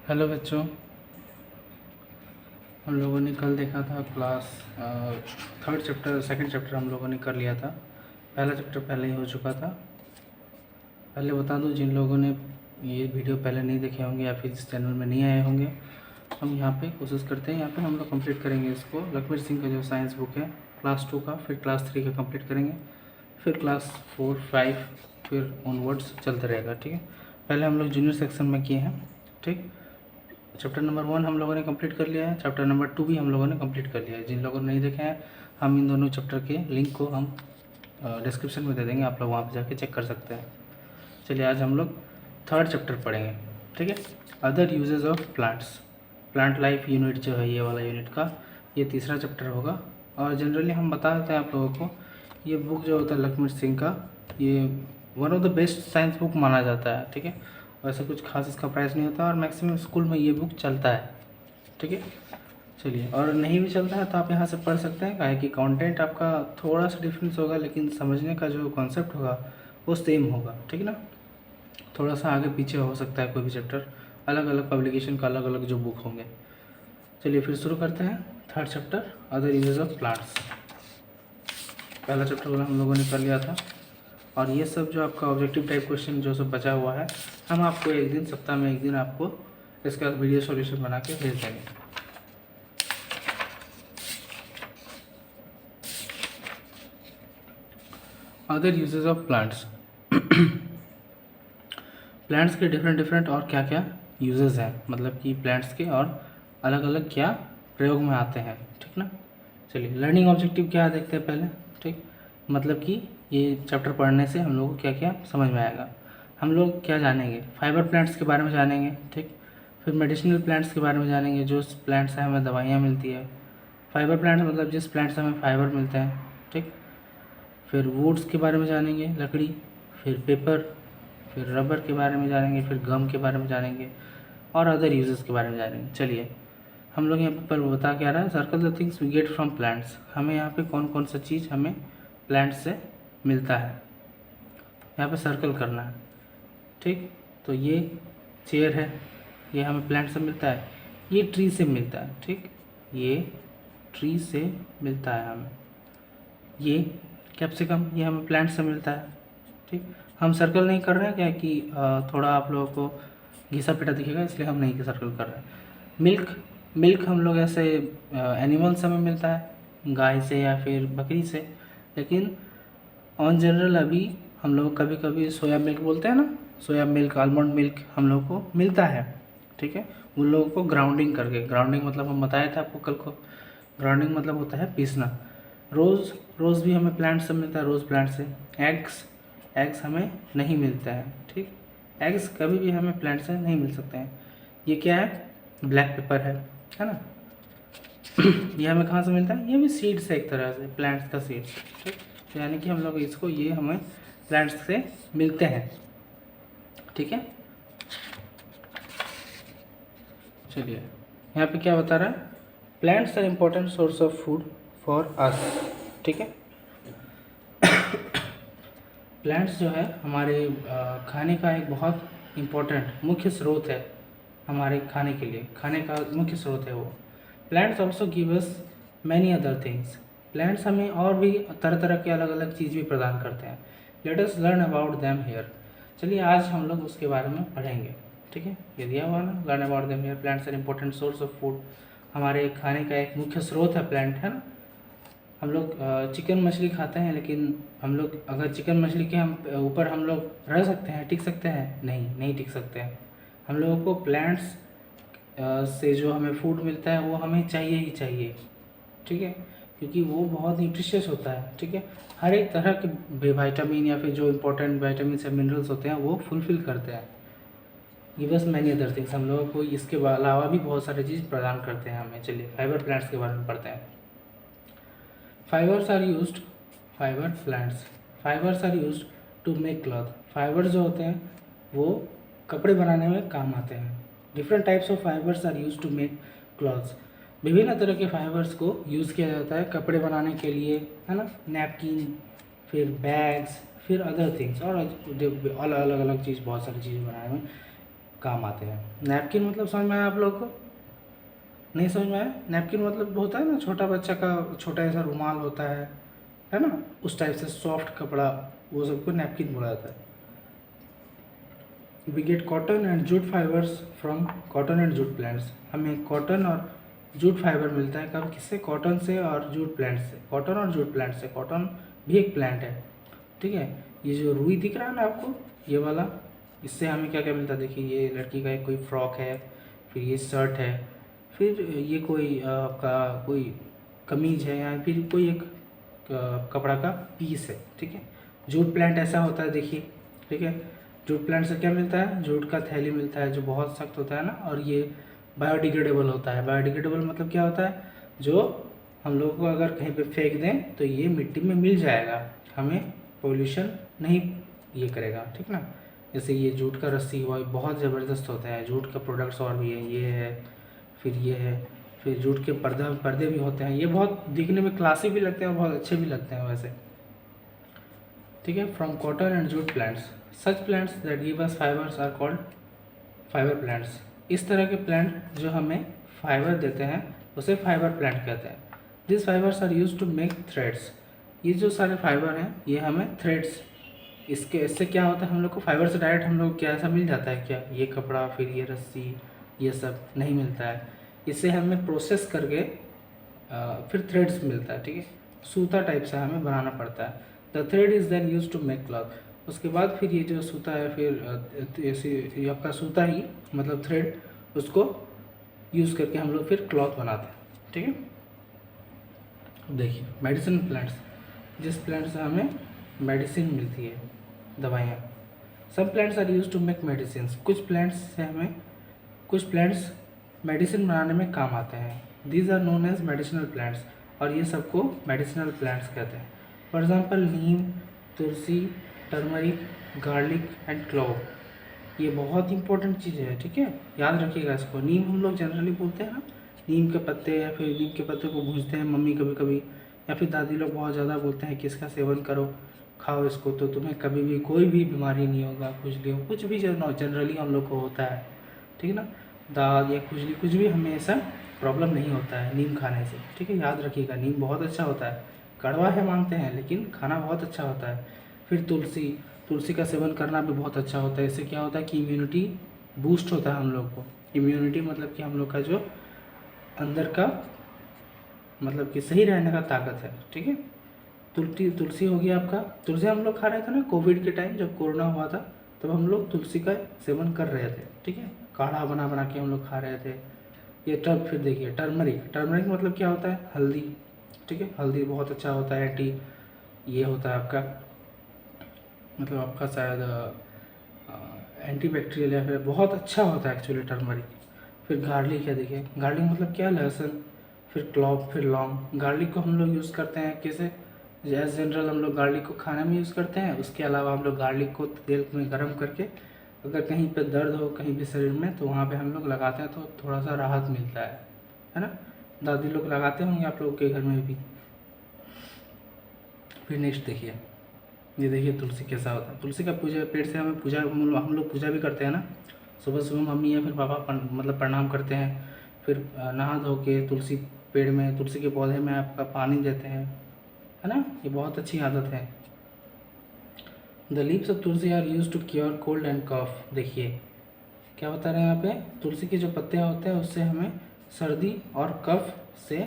Hello बच्चों, हम लोगों ने कल देखा था class third chapter second chapter हम लोगों ने कर लिया था। पहला चैप्टर पहले ही हो चुका था। पहले बता दूं, जिन लोगों ने ये वीडियो पहले नहीं देखे होंगे या फिर इस चैनल में नहीं आए होंगे, हम यहाँ पे कोशिश करते हैं, यहाँ पे हम लोग कंप्लीट करेंगे इसको। लखवीर सिंह का जो साइंस बुक है क्लास 2 का, फिर क्लास 3 का कंप्लीट करेंगे, फिर क्लास 4, 5 फिर ऑनवर्ड्स चलते रहेगा। ठीक है, पहले हम लोग जूनियर सेक्शन में किए हैं। ठीक, चैप्टर नंबर 1 हम लोगों ने कंप्लीट कर लिया है, चैप्टर नंबर 2 भी हम लोगों ने कंप्लीट कर लिया है। जिन लोगों ने नहीं देखे हैं, हम इन दोनों चैप्टर के लिंक को हम डिस्क्रिप्शन में दे देंगे, आप लोग वहाँ पर जाके चेक कर सकते हैं। चलिए, आज हम लोग थर्ड चैप्टर पढ़ेंगे। ठीक है, other uses of plants, plant life unit जो है ये वाला यूनिट का, ये तीसरा चैप्टर होगा। और जनरली हम बता देते हैं आप लोगों को, ये बुक जो होता है लखमीर सिंह का, ये one of the best science book माना जाता है। ठीक है, वैसे कुछ खास इसका प्राइस नहीं होता और मैक्सिमम स्कूल में ये बुक चलता है। ठीक है, चलिए, और नहीं भी चलता है तो आप यहाँ से पढ़ सकते हैं, काहे कि कंटेंट आपका थोड़ा सा डिफरेंस होगा, लेकिन समझने का जो कॉन्सेप्ट होगा वो सेम होगा। ठीक है ना, थोड़ा सा आगे पीछे हो सकता है कोई भी चैप्टर, अलग अलग पब्लिकेशन का अलग अलग जो बुक होंगे। चलिए फिर शुरू करते हैं third chapter, other uses of plants. पहला चैप्टर वाला हम लोगों ने कर लिया था, और ये सब जो आपका ऑब्जेक्टिव टाइप क्वेश्चन जो सब बचा हुआ है, हम आपको एक दिन, सप्ताह में एक दिन आपको इसका वीडियो सॉल्यूशन बना के भेज देंगे। Other uses of plants, plants के डिफरेंट और क्या क्या यूजेस हैं, मतलब कि प्लांट्स के और अलग अलग क्या प्रयोग में आते हैं। ठीक ना, चलिए लर्निंग ऑब्जेक्टिव क्या है देखते हैं पहले। ठीक, मतलब कि ये चैप्टर पढ़ने से हम लोग को क्या क्या समझ में आएगा। हम लोग क्या जानेंगे, फाइबर प्लांट्स के बारे में जानेंगे। ठीक, फिर मेडिसिनल प्लांट्स के बारे में जानेंगे, जो प्लांट्स से हमें दवाइयाँ मिलती है। फाइबर प्लांट्स मतलब जिस प्लांट से हमें फाइबर मिलते हैं। ठीक, फिर वुड्स के बारे में जानेंगे, लकड़ी, फिर पेपर, फिर रबर के बारे में जानेंगे, फिर गम के बारे में जानेंगे, और अदर यूजेस के बारे में जानेंगे। चलिए, हम लोग यहाँ पर बता क्या रहा है, circle the things we get from plants. हमें यहाँ पे कौन कौन सा चीज़ हमें प्लांट से मिलता है, यहाँ पे सर्कल करना है। ठीक, तो ये चेयर है, ये हमें प्लांट से मिलता है। ये ट्री से मिलता है। ठीक, ये ट्री से मिलता है हमें। ये कैप्सिकम, ये हमें प्लांट से मिलता है। ठीक, हम सर्कल नहीं कर रहे हैं क्या कि थोड़ा आप लोगों को घिसा पिटा दिखेगा, इसलिए हम नहीं सर्कल कर रहे हैं। मिल्क, मिल्क हम लोग ऐसे एनिमल से हमें मिलता है, गाय से या फिर बकरी से, लेकिन ऑन जनरल अभी हम लोग कभी कभी सोया मिल्क बोलते हैं ना, सोया मिल्क, आलमंड मिल्क हम लोग को मिलता है। ठीक है, उन लोगों को ग्राउंडिंग करके, ग्राउंडिंग मतलब हम बताए थे आपको कल को, ग्राउंडिंग मतलब होता है पीसना। रोज़, रोज़ भी हमें प्लांट से मिलता है, रोज़ प्लांट से। एग्स, एग्स हमें नहीं मिलता है। ठीक, एग्स कभी भी हमें प्लांट से नहीं मिल सकते हैं। ये क्या है, ब्लैक पेपर है ना। ये हमें कहाँ से मिलता है, ये भी सीड से, एक तरह से प्लांट्स का सीड। ठीक, तो यानी कि हम लोग इसको, ये हमें प्लांट्स से मिलते हैं। ठीक है, चलिए यहाँ पे क्या बता रहा है, plants are important source of food for us. ठीक है, प्लांट्स जो है हमारे खाने का एक बहुत इम्पोर्टेंट मुख्य स्रोत है, हमारे खाने के लिए, खाने का मुख्य स्रोत है वो। Plants also give us many other things, plants हमें और भी तरह तरह के अलग अलग चीज़ भी प्रदान करते हैं। Let us learn about them here. चलिए आज हम लोग उसके बारे में पढ़ेंगे। ठीक है, ये दिया हुआ ना, learn about them here, plants are important source of food, हमारे खाने का एक मुख्य स्रोत है प्लांट, है ना। हम लोग चिकन मछली खाते हैं, लेकिन हम लोग अगर चिकन मछली के हम ऊपर हम लोग रह सकते हैं, टिक सकते हैं, नहीं टिक सकते हैं। हम लोगों को प्लांट्स से जो हमें फूड मिलता है वो हमें चाहिए ही चाहिए। ठीक है, क्योंकि वो बहुत न्यूट्रिशियस होता है। ठीक है, हर एक तरह के विटामिन या फिर जो इम्पोर्टेंट विटामिन या मिनरल्स होते हैं वो फुलफ़िल करते हैं। Give us many other things, हम लोगों को इसके अलावा भी बहुत सारी चीज़ प्रदान करते हैं हमें। चलिए फाइबर प्लांट्स के बारे में पढ़ते हैं। Fibres are used, fibre plants, fibres are used to make cloth. Fibre जो होते हैं वो कपड़े बनाने में काम आते हैं। Different types of fibres are used to make clothes, विभिन्न तरह के फाइबर्स को यूज़ किया जाता है कपड़े बनाने के लिए, है ना। नैपकिन, फिर बैग्स, फिर अदर थिंग्स, और अलग अलग चीज़, बहुत सारी चीज़ें बनाने में काम आते हैं। नैपकिन मतलब समझ में आया आप लोग को? नहीं समझ में आया? नैपकिन मतलब होता है ना, छोटा बच्चा का छोटा ऐसा रुमाल होता है ना, उस टाइप से सॉफ्ट कपड़ा, वो सबको नैपकिन बोला जाता है। We get cotton and jute fibres from cotton and jute plants. हमें कॉटन और जूट फाइबर मिलता है कब, किससे? कॉटन से और जूट प्लांट से। कॉटन और जूट प्लांट से, कॉटन भी एक प्लांट है, ठीक है। ये जो रुई दिख रहा है ना आपको, ये वाला, इससे हमें क्या क्या मिलता है? देखिए, ये लड़की का एक कोई फ्रॉक है, फिर ये शर्ट है, फिर ये कोई आपका कोई कमीज है, या फिर कोई एक कपड़ा का पीस है, ठीक है। जूट प्लांट ऐसा होता है, देखिए, ठीक है। जूट प्लांट से क्या मिलता है? जूट का थैली मिलता है, जो बहुत सख्त होता है ना, और ये बायोडिग्रेडेबल होता है। बायोडिग्रेडेबल मतलब क्या होता है? जो हम लोग को अगर कहीं पे फेंक दें तो ये मिट्टी में मिल जाएगा, हमें पोल्यूशन नहीं ये करेगा, ठीक ना। जैसे ये जूट का रस्सी हुआ, बहुत ज़बरदस्त होता है। जूट का प्रोडक्ट्स और भी है, ये है, फिर ये है, फिर जूट के पर्दे भी होते हैं। ये बहुत दिखने में क्लासी भी लगते हैं और बहुत अच्छे भी लगते हैं वैसे, ठीक है। From cotton and jute plants, such plants that give us fibres are called fibre plants. इस तरह के प्लांट जो हमें फाइबर देते हैं उसे फाइबर प्लांट कहते हैं। This fibres are use to make threads. ये जो सारे फाइबर हैं ये हमें थ्रेड्स, इससे क्या होता है, हम लोग को फाइबर से डायरेक्ट हम लोग क्या ऐसा मिल जाता है क्या? ये कपड़ा, फिर ये रस्सी, ये सब नहीं मिलता है। इसे हमें प्रोसेस करके फिर थ्रेड्स मिलता है, ठीक है। सूता टाइप से हमें बनाना पड़ता है। The thread is then use to make cloth. उसके बाद फिर ये जो सूता है, फिर ऐसे ये आपका सूता ही मतलब थ्रेड, उसको यूज़ करके हम लोग फिर क्लॉथ बनाते हैं, ठीक है। अब देखिए, मेडिसिन प्लांट्स, जिस प्लांट से हमें मेडिसिन मिलती है, दवाइयाँ। सब plants are use to make medicine. कुछ प्लांट्स मेडिसिन बनाने में काम आते हैं। These are known as medicinal plants, और ये सबको मेडिसिनल प्लांट्स कहते हैं। For example, neem, tulsi, turmeric, garlic and clove. ये बहुत इंपॉर्टेंट चीज़ है, ठीक है, याद रखिएगा इसको। नीम हम लोग जनरली बोलते हैं ना, नीम के पत्ते, या फिर नीम के पत्ते को भूनते हैं मम्मी कभी कभी, या फिर दादी लोग बहुत ज़्यादा बोलते हैं कि इसका सेवन करो, खाओ इसको, तो तुम्हें कभी भी कोई भी बीमारी नहीं होगा, खुजली हो, कुछ भी जनरली हम लोग को होता है, ठीक है ना, दाद या खुजली, कुछ भी हमें ऐसा प्रॉब्लम नहीं होता है नीम खाने से, ठीक है। याद रखिएगा, नीम बहुत अच्छा होता है, कड़वा है मानते हैं, लेकिन खाना बहुत अच्छा होता है। फिर तुलसी का सेवन करना भी बहुत अच्छा होता है। इससे क्या होता है कि इम्यूनिटी बूस्ट होता है हम लोग को। इम्यूनिटी मतलब कि हम लोग का जो अंदर का मतलब कि सही रहने का ताकत है, ठीक है। तुलसी हो गया आपका। तुलसी हम लोग खा रहे थे ना कोविड के टाइम, जब कोरोना हुआ था, तब हम लोग तुलसी का सेवन कर रहे थे, ठीक है। काढ़ा बना बना के हम लोग खा रहे थे। फिर देखिए, टर्मरिक मतलब क्या होता है? हल्दी, ठीक है। हल्दी बहुत अच्छा होता है, ये होता है आपका, मतलब आपका शायद एंटीबैक्टीरियल, या फिर बहुत अच्छा होता है एक्चुअली टर्मरिक। फिर गार्लिक है, देखिए, गार्लिक मतलब क्या? लहसुन। फिर क्लॉव, फिर लौंग। गार्लिक को हम लोग यूज़ करते हैं कैसे? एज जनरल हम लोग गार्लिक को खाने में यूज़ करते हैं। उसके अलावा हम लोग गार्लिक को तेल में गर्म करके, अगर कहीं पे दर्द हो कहीं भी शरीर में, तो वहाँ पे हम लोग लगाते हैं, तो थोड़ा सा राहत मिलता है ना। दादी लोग लगाते होंगे आप लोगों के घर में भी। फिर नेक्स्ट देखिए, ये देखिए तुलसी कैसा होता है। तुलसी का पूजा, पेड़ से हमें पूजा, हम लोग पूजा भी करते हैं ना। सुबह सुबह मम्मी या फिर पापा मतलब प्रणाम करते हैं, फिर नहा धो के तुलसी पेड़ में, तुलसी के पौधे में आपका पानी देते हैं, है ना। ये बहुत अच्छी आदत है। The leaves of tulsi are use to cure cold and cough. देखिए क्या बता रहे हैं यहाँ पे, तुलसी के जो पत्ते होते हैं उससे हमें सर्दी और कफ से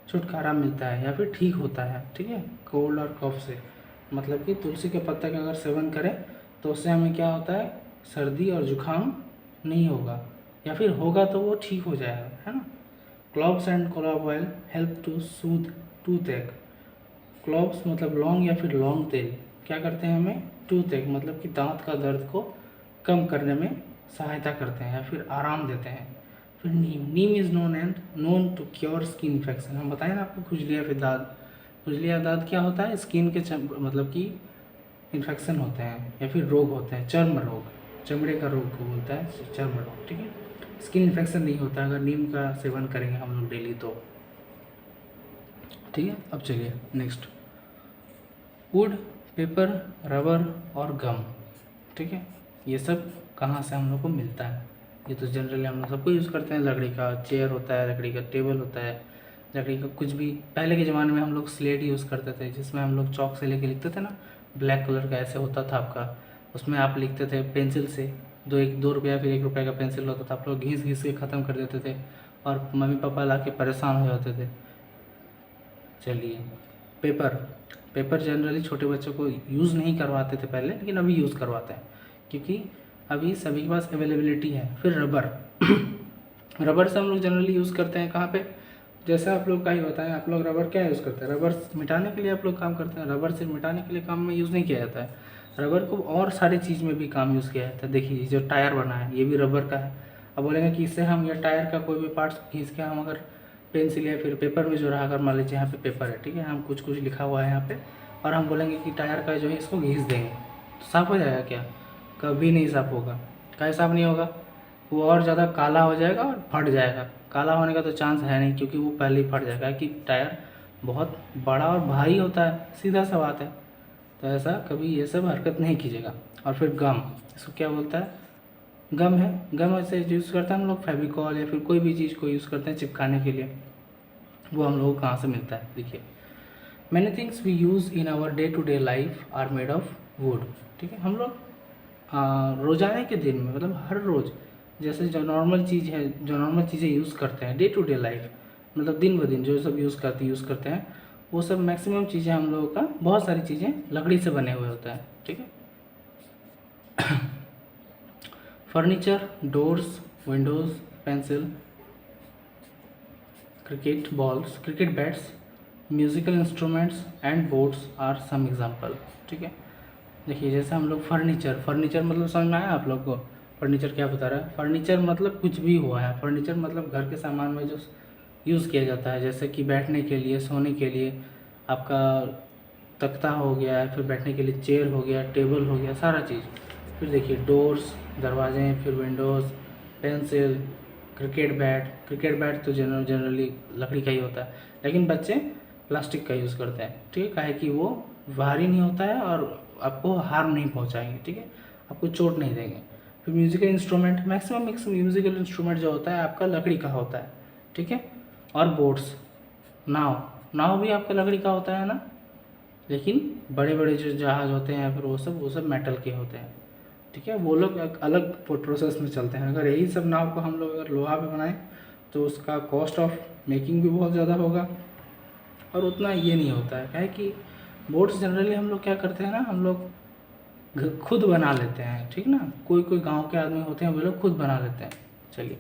छुटकारा मिलता है, या फिर ठीक होता है, ठीक है, कोल्ड और कफ से। मतलब कि तुलसी के पत्ते का अगर सेवन करें तो उससे हमें क्या होता है, सर्दी और जुकाम नहीं होगा, या फिर होगा तो वो ठीक हो जाएगा, है ना। Cloves and clove oil help to soothe toothache. Cloves मतलब लौंग या फिर लौंग तेल क्या करते हैं हमें, टूथ एक मतलब कि दांत का दर्द को कम करने में सहायता करते हैं, या फिर आराम देते हैं। फिर neem is known to cure skin infection. हम बताएं ना आपको, खुजली या फिर दाद, खुजली या दाद क्या होता है? स्किन के मतलब कि इन्फेक्शन होते हैं, या फिर रोग होते हैं, चर्म रोग, चमड़े का रोग को बोलता है चर्म रोग, ठीक है। स्किन इन्फेक्शन नहीं होता अगर नीम का सेवन करेंगे हम लोग डेली तो, ठीक है। अब चलिए नेक्स्ट, वुड, पेपर, रबर और गम, ठीक है। ये सब कहाँ से हम लोग को मिलता है? ये तो जनरली हम लोग सबको यूज़ करते हैं। लकड़ी का चेयर होता है, लकड़ी का टेबल होता है, लकड़ी का कुछ भी। पहले के ज़माने में हम लोग स्लेट यूज़ करते थे, जिसमें हम लोग चॉक से लेके लिखते थे ना, ब्लैक कलर का ऐसे होता था आपका, उसमें आप लिखते थे पेंसिल से। 2 रुपया फिर 1 रुपये का पेंसिल होता था, आप लोग घिस घिस के ख़त्म कर देते थे और मम्मी पापा ला के परेशान हो जाते थे। चलिए, पेपर पेपर जनरली छोटे बच्चों को यूज़ नहीं करवाते थे पहले, लेकिन अभी यूज़ करवाते हैं क्योंकि अभी सभी के पास अवेलेबिलिटी है। फिर रबर रबर से हम लोग जनरली यूज़ करते हैं कहाँ पे, जैसे आप लोग का ही बताएं, आप लोग रबर क्या यूज़ करते हैं? रबर मिटाने के लिए आप लोग काम करते हैं। रबर सिर्फ मिटाने के लिए काम में यूज़ नहीं किया जाता है, रबर को और सारी चीज़ में भी काम यूज़ किया जाता है। देखिए जो टायर बना है ये भी रबर का है। अब बोलेंगे कि इससे हम ये टायर का कोई भी पार्ट्स खींच के हम अगर पेंसिल या फिर पेपर में जो रहा, अगर मान लीजिए यहाँ पे पेपर है, ठीक है, हम कुछ कुछ लिखा हुआ है यहाँ पे, और हम बोलेंगे कि टायर का जो है इसको घिस देंगे तो साफ़ हो जाएगा क्या? कभी नहीं साफ़ होगा। काहे साफ़ नहीं होगा? वो और ज़्यादा काला हो जाएगा और फट जाएगा। काला होने का तो चांस है नहीं, क्योंकि वो पहले ही फट जाएगा, कि टायर बहुत बड़ा और भारी होता है, सीधा सा बात है। तो ऐसा कभी ये सब हरकत नहीं कीजिएगा। और फिर गम, इसको क्या बोलता है? गम है। गम ऐसे यूज़ करते हैं हम लोग, फेविकॉल या फिर कोई भी चीज़ को यूज़ करते हैं चिपकाने के लिए। वो हम लोगों को कहाँ से मिलता है? देखिए, many things we use in our day to day life are made of wood. ठीक है, हम लोग रोज़ाना के दिन में, मतलब हर रोज़, जैसे जो नॉर्मल चीज़ है, जो नॉर्मल चीज़ें यूज़ करते हैं डे टू डे लाइफ, मतलब दिन ब दिन जो सब यूज़ करते हैं, वो सब मैक्सिमम चीज़ें हम लोगों का, बहुत सारी चीज़ें लकड़ी से बने हुए होता है। ठीक है, furniture, doors, windows, pencil, cricket balls, cricket bats, musical instruments and boards are some example. ठीक है, देखिए जैसे हम लोग फर्नीचर मतलब समझ में आया आप लोग को? फर्नीचर क्या बता रहा है? फर्नीचर मतलब कुछ भी हुआ है। फर्नीचर मतलब घर के सामान में जो यूज़ किया जाता है, जैसे कि बैठने के लिए, सोने के लिए आपका तख्ता हो गया, फिर बैठने के लिए चेयर हो गया, टेबल हो गया, सारा चीज़। फिर देखिए डोर्स, दरवाजे, फिर विंडोज़, पेंसिल, क्रिकेट बैट तो जनरली लकड़ी का ही होता है, लेकिन बच्चे प्लास्टिक का यूज़ करते हैं। ठीक है, काहे कि वो भारी नहीं होता है और आपको हार्म नहीं पहुंचाएंगे। ठीक है, आपको चोट नहीं देंगे। फिर musical instrument, maximum musical instrument जो होता है आपका लकड़ी का होता है। ठीक है, और बोट्स, नाव भी आपका लकड़ी का होता है ना, लेकिन बड़े बड़े जो जहाज़ होते हैं फिर वो सब मेटल के होते हैं। ठीक है, वो लोग एक अलग प्रोसेस में चलते हैं। अगर यही सब नाव को हम लोग अगर लोहा पे बनाएं तो उसका कॉस्ट ऑफ मेकिंग भी बहुत ज़्यादा होगा और उतना ये नहीं होता है। क्या है कि बोट्स जनरली हम लोग क्या करते हैं ना, हम लोग खुद बना लेते हैं। ठीक ना, कोई कोई गांव के आदमी होते हैं वो लोग खुद बना लेते हैं। चलिए,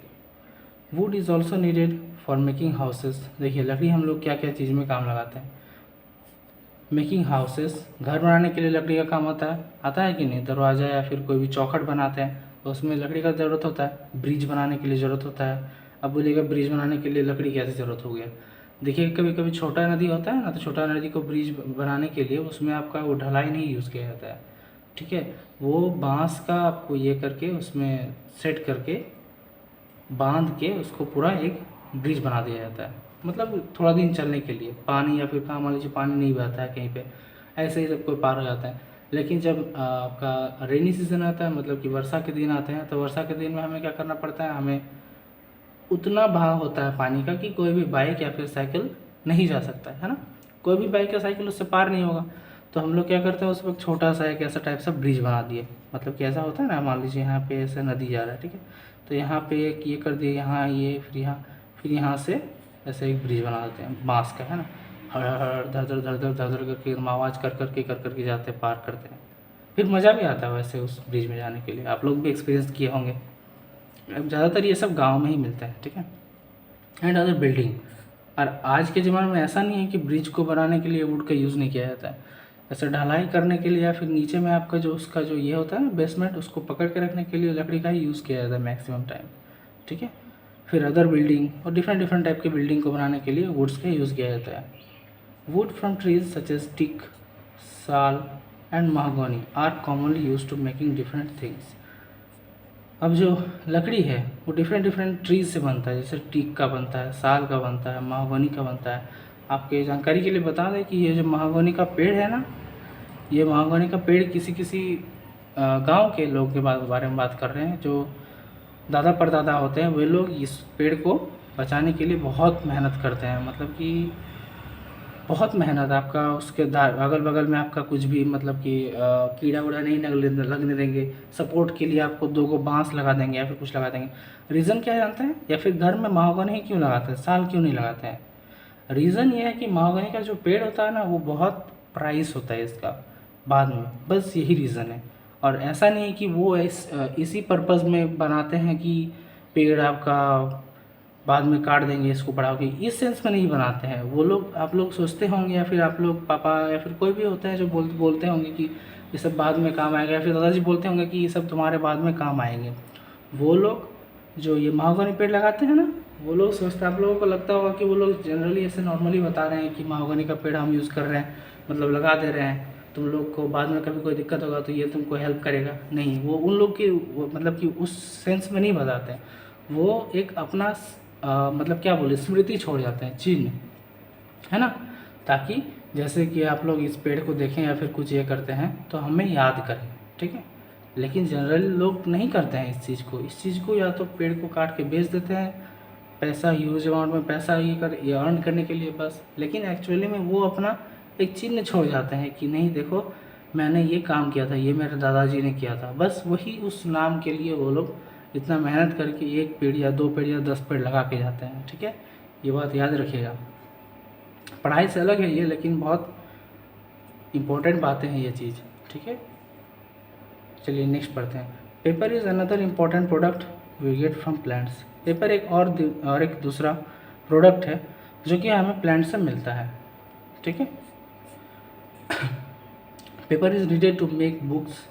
would is also needed for making houses. देखिए लकड़ी हम लोग क्या क्या चीज़ में काम लगाते हैं? मेकिंग हाउसेस, घर बनाने के लिए लकड़ी का काम आता है कि नहीं? दरवाज़ा या फिर कोई भी चौखट बनाते हैं तो उसमें लकड़ी का ज़रूरत होता है। ब्रिज बनाने के लिए ज़रूरत होता है। अब बोलिएगा ब्रिज बनाने के लिए लकड़ी कैसे ज़रूरत हो गया? देखिए कभी कभी छोटा नदी होता है ना, तो छोटा नदी को ब्रिज बनाने के लिए उसमें आपका वो ढलाई नहीं यूज़ किया जाता है। ठीक है, वो बांस का आपको ये करके उसमें सेट करके बांध के उसको पूरा एक ब्रिज बना दिया जाता है। मतलब थोड़ा दिन चलने के लिए, पानी या फिर कहाँ मान लीजिए पानी नहीं बहता है कहीं पे, ऐसे ही सब कोई पार हो जाता है। लेकिन जब आपका रेनी सीज़न आता है, मतलब कि वर्षा के दिन आते हैं, तो वर्षा के दिन में हमें क्या करना पड़ता है? हमें उतना बहाव होता है पानी का कि कोई भी बाइक या फिर साइकिल नहीं जा सकता है ना, कोई भी बाइक या साइकिल उससे पार नहीं होगा। तो हम लोग क्या करते हैं, उस वक्त छोटा सा एक ऐसा टाइप सा ब्रिज बना दिए। मतलब कि ऐसा होता है ना, मान लीजिए यहाँ पे ऐसे नदी जा रहा है, ठीक है, तो यहाँ पे एक ये कर दिए, यहाँ ये, फिर यहाँ से ऐसे एक ब्रिज बना देते हैं बाँस का, है ना, हर हर धर धर करके आवाज़ कर करके जाते हैं, पार करते हैं। फिर मज़ा भी आता है वैसे उस ब्रिज में जाने के लिए। आप लोग भी एक्सपीरियंस किए होंगे। अब ज़्यादातर ये सब गाँव में ही मिलता है। ठीक है, एंड अदर बिल्डिंग। और आज के ज़माने में ऐसा नहीं है कि ब्रिज को बनाने के लिए वुड का यूज़ नहीं किया जाता है। ऐसे ढलाई करने के लिए या फिर नीचे में आपका जो उसका जो ये होता है ना बेसमेंट, उसको पकड़ के रखने के लिए लकड़ी का ही यूज़ किया जाता है मैक्सिमम टाइम। ठीक है, फिर अदर बिल्डिंग और डिफरेंट डिफरेंट टाइप के बिल्डिंग को बनाने के लिए वुड्स का यूज़ किया जाता है। Wood from trees such as teak, sal and mahogany are commonly used to making different things. अब जो लकड़ी है वो डिफरेंट डिफरेंट ट्रीज से बनता है, जैसे टीक का बनता है, साल का बनता है, महागनी का बनता है। आपके जानकारी के लिए बता दें कि ये जो महागनी का पेड़ है ना, ये महागनी का पेड़ किसी किसी गांव के लोग के बारे में बात कर रहे हैं, जो दादा परदादा होते हैं, वे लोग इस पेड़ को बचाने के लिए बहुत मेहनत करते हैं। मतलब कि बहुत मेहनत, आपका उसके अगल बगल में आपका कुछ भी मतलब कि कीड़ा उड़ा नहीं लगने देंगे। सपोर्ट के लिए आपको 2 गो बांस लगा देंगे या फिर कुछ लगा देंगे। रीज़न क्या जानते हैं? या फिर घर में महोगनी ही क्यों लगाते हैं, साल क्यों नहीं लगाते हैं? रीज़न ये है कि महोगनी का जो पेड़ होता है ना, वो बहुत प्राइस होता है इसका बाद में, बस यही रीज़न है। और ऐसा नहीं है कि वो इसी पर्पज़ में बनाते हैं कि पेड़ आपका बाद में काट देंगे, इसको बढ़ाओगे, इस सेंस में नहीं बनाते हैं वो लोग। आप लोग सोचते होंगे या फिर आप लोग पापा या फिर कोई भी होता है जो बोलते होंगे कि ये सब बाद में काम आएगा, या फिर दादाजी बोलते होंगे कि ये सब तुम्हारे बाद में काम आएंगे। वो लोग जो ये महोगनी पेड़ लगाते हैं ना, वो लोग सोचते हैं, आप लोगों को लगता होगा कि वो लोग जनरली ऐसे नॉर्मली बता रहे हैं कि महोगनी का पेड़ हम यूज़ कर रहे हैं, मतलब लगा दे रहे हैं, तुम लोग को बाद में कभी कोई दिक्कत होगा तो ये तुमको हेल्प करेगा। नहीं, वो उन लोग की मतलब कि उस सेंस में नहीं बताते हैं। वो एक अपना मतलब क्या बोले, स्मृति छोड़ जाते हैं, चिन्ह, है ना, ताकि जैसे कि आप लोग इस पेड़ को देखें या फिर कुछ ये करते हैं तो हमें याद करें, ठीक है। लेकिन जनरली लोग नहीं करते हैं इस चीज़ को या तो पेड़ को काट के बेच देते हैं, पैसा ह्यूज अमाउंट में पैसा ये अर्न करने के लिए बस। लेकिन एक्चुअली में वो अपना एक चिन्ह छोड़ जाते हैं कि नहीं देखो मैंने ये काम किया था, ये मेरे दादाजी ने किया था, बस वही उस नाम के लिए वो लोग इतना मेहनत करके 1 पेड़ या 2 पेड़ या 10 पेड़ लगा के जाते हैं, ठीक है। ये बात याद रखिएगा। पढ़ाई से अलग है ये, लेकिन बहुत इम्पोर्टेंट बातें हैं ये चीज़, ठीक है। चलिए नेक्स्ट पढ़ते हैं। Paper is another important product we get from plants. Paper एक दूसरा प्रोडक्ट है जो कि हमें प्लांट से मिलता है, ठीक है। Paper is needed to make books,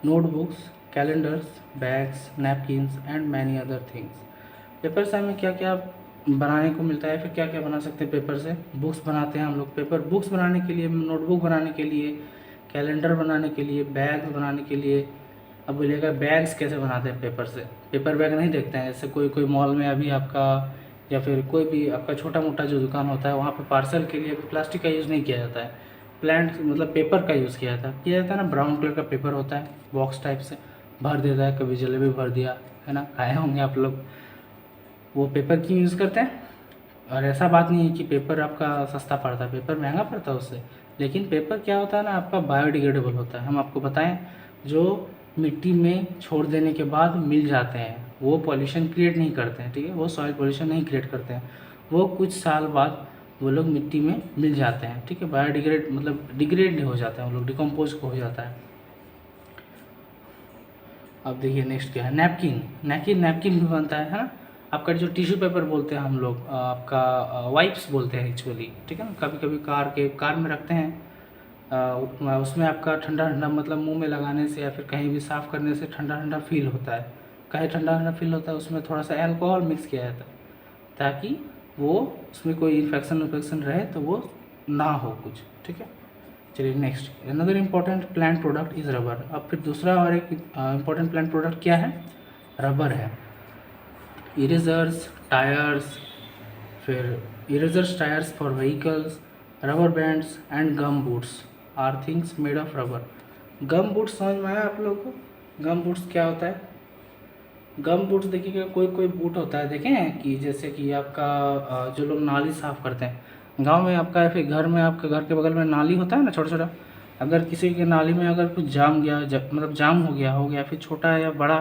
notebooks, calendars, bags, napkins and many other things. Paper से हमें क्या क्या बनाने को मिलता है, फिर क्या क्या बना सकते हैं पेपर से? बुक्स बनाते हैं हम लोग पेपर बुक्स बनाने के लिए, नोटबुक बनाने के लिए, कैलेंडर बनाने के लिए, बैग्स बनाने के लिए। अब बोलिएगा बैग्स कैसे बनाते हैं पेपर से? पेपर बैग नहीं देखते हैं जैसे कोई मॉल में अभी आपका या फिर कोई भी आपका छोटा मोटा जो दुकान होता है वहाँ पे पार्सल के लिए प्लास्टिक का यूज़ नहीं किया जाता है, प्लांट मतलब पेपर का यूज़ किया जाता है ना। ब्राउन कलर का पेपर होता है, बॉक्स टाइप से भर देता है, कभी जलेबी भर दिया, है ना, खाए होंगे आप लोग। वो पेपर क्यों यूज़ करते हैं? और ऐसा बात नहीं है कि पेपर आपका सस्ता पड़ता है, पेपर महंगा पड़ता है उससे, लेकिन पेपर क्या होता है ना, आपका बायोडिग्रेडेबल होता है। हम आपको बताएं, जो मिट्टी में छोड़ देने के बाद मिल जाते हैं, वो पॉल्यूशन क्रिएट नहीं करते हैं, ठीक है, वो सॉइल पॉल्यूशन नहीं क्रिएट करते हैं, वो कुछ साल बाद वो लोग मिट्टी में मिल जाते हैं, ठीक है। बायोडिग्रेड मतलब डिग्रेड हो जाते हैं वो लोग, डिकम्पोज हो जाता है। अब देखिए नेक्स्ट क्या है, नैपकिन भी बनता है ना। आपका जो टिश्यू पेपर बोलते हैं हम लोग, आपका वाइप्स बोलते हैं एक्चुअली, ठीक है ना। कभी कभी कार में रखते हैं, उसमें आपका ठंडा ठंडा मतलब मुंह में लगाने से या फिर कहीं भी साफ़ करने से ठंडा ठंडा फील होता है। कहीं ठंडा ठंडा फील होता है, उसमें थोड़ा सा अल्कोहल मिक्स किया जाता है ताकि वो उसमें कोई इन्फेक्शन रहे तो वो ना हो कुछ, ठीक है। चलिए next, another important plant product is rubber. अब फिर दूसरा और एक इम्पॉर्टेंट प्लांट प्रोडक्ट क्या है? रबर है। इरेजर्स, टायर्स, फिर erasers tyres for vehicles, rubber bands and gum boots are things made of rubber. Gum boots समझ में आया आप लोगों को? गम बूट्स क्या होता है? गम बूट्स देखिएगा, कोई बूट होता है, देखें हैं कि जैसे कि आपका जो लोग नाली साफ़ करते हैं गांव में आपका, या फिर घर में आपके घर के बगल में नाली होता है ना छोटा छोटा, अगर किसी के नाली में अगर कुछ जाम गया मतलब जाम हो गया फिर छोटा या बड़ा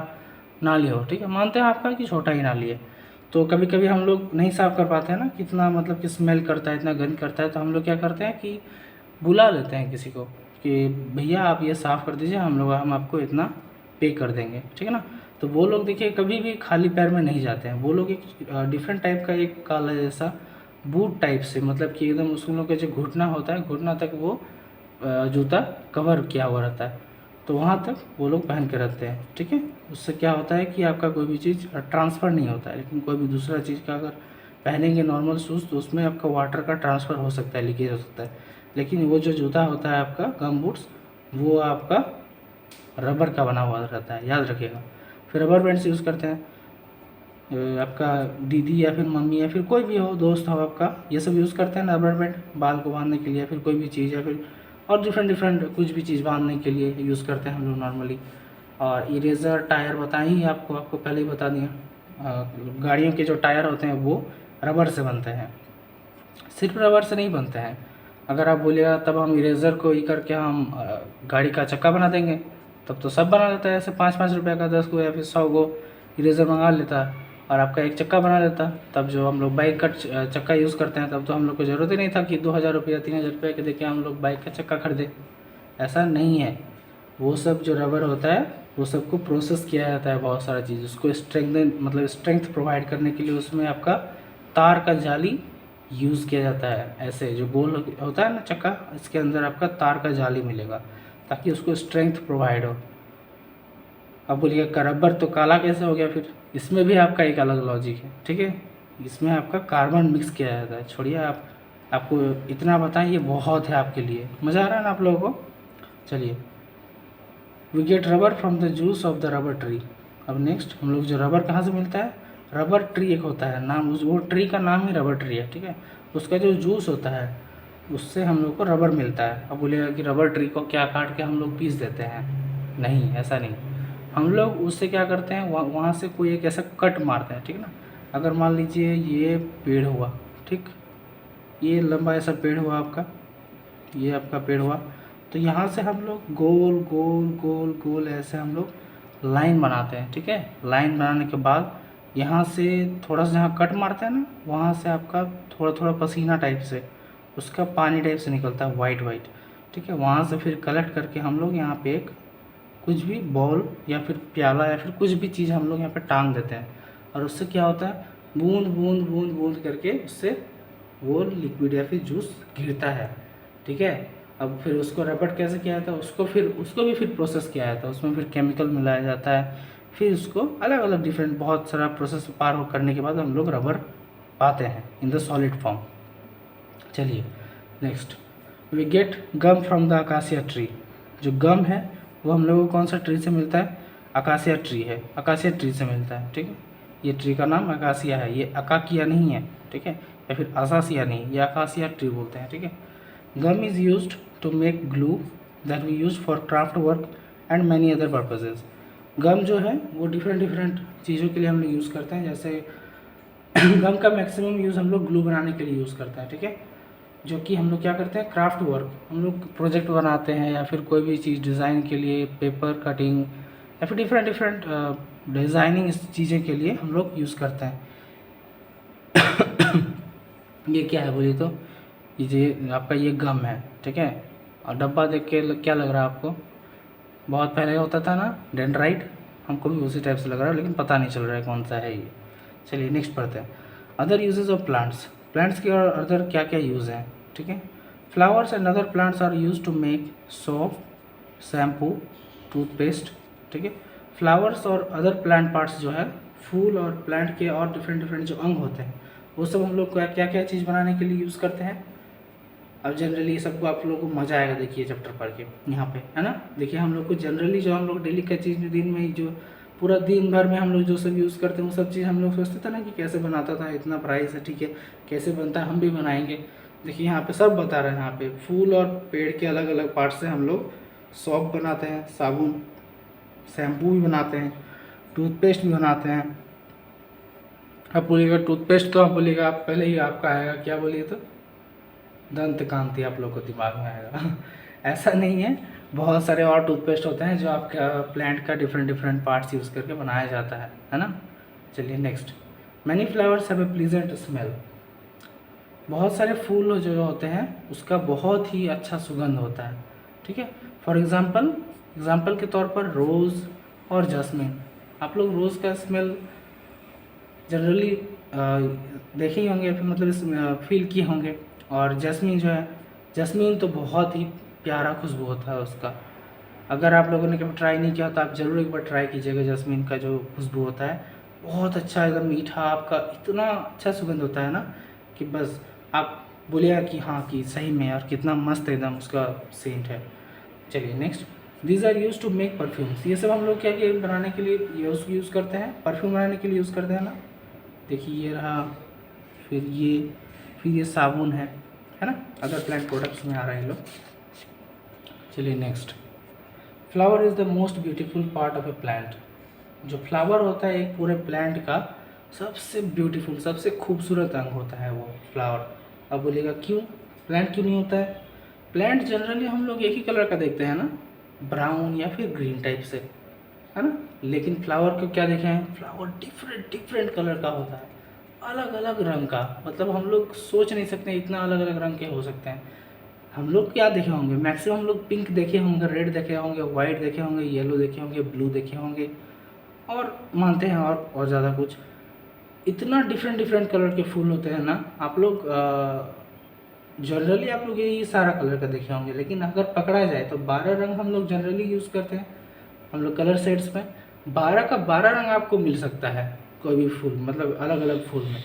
नाली हो, ठीक है, मानते हैं आपका कि छोटा ही नाली है, तो कभी कभी हम लोग नहीं साफ़ कर पाते हैं ना, कितना मतलब कि स्मेल करता है, इतना गंद करता है, तो हम लोग क्या करते हैं कि बुला लेते हैं किसी को कि भैया आप ये साफ़ कर दीजिए, हम आपको इतना पे कर देंगे, ठीक है ना। तो वो लोग देखिए कभी भी खाली पैर में नहीं जाते हैं, वो लोग एक डिफरेंट टाइप का एक काला जैसा बूट टाइप से, मतलब कि एकदम उस लोग का जो घुटना होता है, घुटना तक वो जूता कवर किया हुआ रहता है, तो वहाँ तक वो लोग पहन के रहते हैं, ठीक है। उससे क्या होता है कि आपका कोई भी चीज़ ट्रांसफ़र नहीं होता है, लेकिन कोई भी दूसरा चीज़ का अगर पहनेंगे नॉर्मल शूज़ तो उसमें आपका वाटर का ट्रांसफ़र हो सकता है, लीकेज हो सकता है, लेकिन वो जो जूता होता है आपका गम बूट्स, वो आपका रबर का बना हुआ रहता है, याद रखिएगा। फिर रबर बैंड्स यूज़ करते हैं, आपका दीदी या फिर मम्मी या फिर कोई भी हो, दोस्त हो आपका, ये सब यूज़ करते हैं ना रबर बैंड, बाल को बांधने के लिए या फिर कोई भी चीज़, या फिर और डिफरेंट कुछ भी चीज़ बांधने के लिए यूज़ करते हैं हम लोग नॉर्मली। और इरेज़र टायर बताए ही आपको पहले ही बता दिया। गाड़ियों के जो टायर होते हैं वो रबर से बनते हैं, सिर्फ रबर से नहीं बनते हैं। अगर आप बोलिएगा तब हम इरेज़र को ही करके हम गाड़ी का चक्का बना देंगे, तब तो सब बना देता है। ऐसे 5-5 रुपये का 10 गो या फिर 100 गो इरेज़र मंगा लेता और आपका एक चक्का बना देता। तब जो हम लोग बाइक का चक्का यूज़ करते हैं, तब तो हम लोग को ज़रूरत ही नहीं था कि 2000 रुपये 3000 रुपये के देके हम लोग बाइक का चक्का खरीदें। ऐसा नहीं है। वो सब जो रबर होता है वो सबको प्रोसेस किया जाता है, बहुत सारा चीज़ उसको स्ट्रेंथ प्रोवाइड करने के लिए उसमें आपका तार का जाली यूज़ किया जाता है। ऐसे जो गोल होता है ना चक्का, इसके अंदर आपका तार का जाली मिलेगा ताकि उसको स्ट्रेंथ प्रोवाइड हो। अब बोलिएगा रबर तो काला कैसे हो गया, फिर इसमें भी आपका एक अलग लॉजिक है, ठीक है। इसमें आपका कार्बन मिक्स किया जाता है। छोड़िए आपको इतना बताएं, ये बहुत है आपके लिए। मज़ा आ रहा है ना आप लोगों को। चलिए, we get rubber from the juice of the rubber tree. अब नेक्स्ट हम लोग जो रबर कहाँ से मिलता है, रबर ट्री एक होता है नाम, वो ट्री का नाम ही रबर ट्री है, ठीक है। उसका जो जूस होता है उससे हम लोग को रबर मिलता है। अब बोलिएगा कि रबर ट्री को क्या काट के हम लोग पीस देते हैं, नहीं, ऐसा नहीं। हम लोग उससे क्या करते हैं, वहाँ से कोई एक ऐसा कट मारते हैं, ठीक ना। अगर मान लीजिए ये पेड़ हुआ, ठीक, ये लंबा ऐसा पेड़ हुआ आपका, ये आपका पेड़ हुआ, तो यहाँ से हम लोग गोल गोल गोल गोल ऐसे हम लोग लाइन बनाते हैं, ठीक है। लाइन बनाने के बाद यहाँ से थोड़ा सा जहाँ कट मारते हैं ना, वहाँ से आपका थोड़ा थोड़ा पसीना टाइप से, उसका पानी टाइप से निकलता है वाइट वाइट, ठीक है। वहाँ से फिर कलेक्ट करके हम लोग यहाँ पे एक कुछ भी बॉल या फिर प्याला या फिर कुछ भी चीज़ हम लोग यहाँ पे टांग देते हैं, और उससे क्या होता है, बूंद बूंद बूंद बूंद करके उससे वो लिक्विड या फिर जूस गिरता है, ठीक है। अब फिर उसको रबड़ कैसे किया जाता है, उसको भी फिर प्रोसेस किया जाता है, उसमें फिर केमिकल मिलाया जाता है, फिर उसको अलग अलग डिफरेंट बहुत सारा प्रोसेस पार करने के बाद हम लोग रबर पाते हैं इन द सॉलिड फॉर्म। चलिए next, we get gum from the acacia tree. जो गम है वो हम लोगों को कौन सा ट्री से मिलता है, अकासिया ट्री है, अकासिया ट्री से मिलता है, ठीक है। ये ट्री का नाम अकासिया है, ये अकाकिया नहीं है, ठीक है, या फिर असासिया नहीं, ये अकासिया ट्री बोलते हैं, ठीक है। Gum is used to make glue that we use for craft work and many other purposes. Gum जो है वो डिफरेंट डिफरेंट चीज़ों के लिए हम लोग यूज़ करते हैं। जैसे गम का मैक्सिमम यूज़ हम लोग ग्लू बनाने के लिए यूज़ करते हैं, ठीक है। जो कि हम लोग क्या करते हैं, क्राफ्ट वर्क, हम लोग प्रोजेक्ट बनाते हैं या फिर कोई भी चीज़ डिज़ाइन के लिए, पेपर कटिंग या फिर डिफरेंट डिफरेंट डिज़ाइनिंग चीज़ें के लिए हम लोग यूज़ करते हैं। ये क्या है बोलिए तो, ये आपका ये गम है, ठीक है। और डब्बा देख के क्या लग रहा है आपको, बहुत पहले होता था ना डेंड्राइट, हमको भी उसी टाइप से लग रहा है, लेकिन पता नहीं चल रहा है कौन सा है ये। चलिए नेक्स्ट पढ़ते हैं, other uses of plants. Plants के और अदर क्या क्या यूज़ हैं, ठीक है। Flowers and other plants are use to make soap, shampoo, toothpaste, ठीक है। फ्लावर्स और अदर प्लांट पार्ट्स जो है, फूल और प्लांट के और डिफरेंट डिफरेंट जो अंग होते हैं, वो सब हम लोग क्या क्या चीज़ बनाने के लिए यूज़ करते हैं। अब जनरली सबको आप लोगों को मज़ा आएगा, देखिए चैप्टर पढ़ के यहाँ पे, है ना। देखिए हम लोग को जनरली जो हम लोग डेली का चीज़ दिन में जो पूरा दिन भर में हम लोग जो सब यूज़ करते हैं वो सब चीज़ हम लोग सोचते थे ना कि कैसे बनाता था, इतना प्राइस है, ठीक है, कैसे बनता है, हम भी बनाएंगे। देखिए यहाँ पे सब बता रहे हैं, यहाँ पे फूल और पेड़ के अलग अलग पार्ट से हम लोग सोप बनाते हैं, साबुन, शैम्पू भी बनाते हैं, टूथपेस्ट भी बनाते हैं। आप बोलिएगा टूथपेस्ट, तो आप बोलिएगा आप पहले ही आपका आएगा क्या, बोलिए तो दंत कांति आप लोग को दिमाग में आएगा। ऐसा नहीं है, बहुत सारे और टूथपेस्ट होते हैं जो आपका प्लांट का डिफरेंट डिफरेंट पार्ट्स यूज़ करके बनाया जाता है ना। चलिए next, many flowers have a pleasant smell. बहुत सारे फूल जो होते हैं उसका बहुत ही अच्छा सुगंध होता है, ठीक है। फॉर एग्ज़ाम्पल के तौर पर रोज़ और जैस्मिन। आप लोग रोज़ का स्मेल जनरली देखे ही होंगे, फिर मतलब फील किए होंगे। और जैस्मिन जो है, जैस्मिन तो बहुत ही प्यारा खुशबू होता है उसका। अगर आप लोगों ने कभी ट्राई नहीं किया तो आप ज़रूर एक बार ट्राई कीजिएगा। जैस्मिन का जो खुशबू होता है बहुत अच्छा, एकदम मीठा, आपका इतना अच्छा सुगंध होता है ना कि बस आप बोलिएगा कि हाँ कि सही में यार कितना मस्त एकदम उसका सेंट है। चलिए next, these are use to make perfumes. ये सब हम लोग क्या बनाने के लिए यूज़ करते हैं, परफ्यूम बनाने के लिए यूज़ करते हैं ना। देखिए ये रहा, फिर ये साबुन है ना, अदर प्लांट प्रोडक्ट्स में आ रहे हैं लोग। चलिए next, flower is the most beautiful part of A plant. जो फ्लावर होता है एक पूरे प्लांट का सबसे ब्यूटीफुल, सबसे खूबसूरत अंग होता है वो फ्लावर। अब बोलिएगा क्यों, प्लांट क्यों नहीं होता है? प्लांट जनरली हम लोग एक ही कलर का देखते हैं ना, ब्राउन या फिर ग्रीन टाइप से, है ना। लेकिन फ्लावर को क्या देखे हैं, फ्लावर डिफरेंट डिफरेंट कलर का होता है, अलग अलग रंग का। मतलब हम लोग सोच नहीं सकते इतना अलग अलग रंग के हो सकते हैं। हम लोग क्या देखे होंगे, मैक्सिमम हम लोग पिंक देखे होंगे, रेड देखे होंगे, वाइट देखे होंगे, येलो देखे होंगे, ब्लू देखे होंगे, और मानते हैं और ज़्यादा कुछ। इतना डिफरेंट डिफरेंट कलर के फूल होते हैं ना। आप लोग जनरली आप लोग यही सारा कलर का देखे होंगे, लेकिन अगर पकड़ा जाए तो 12 रंग हम लोग जनरली यूज़ करते हैं। हम लोग कलर सेट्स में 12 का 12 रंग आपको मिल सकता है कोई भी फूल, मतलब अलग अलग फूल में,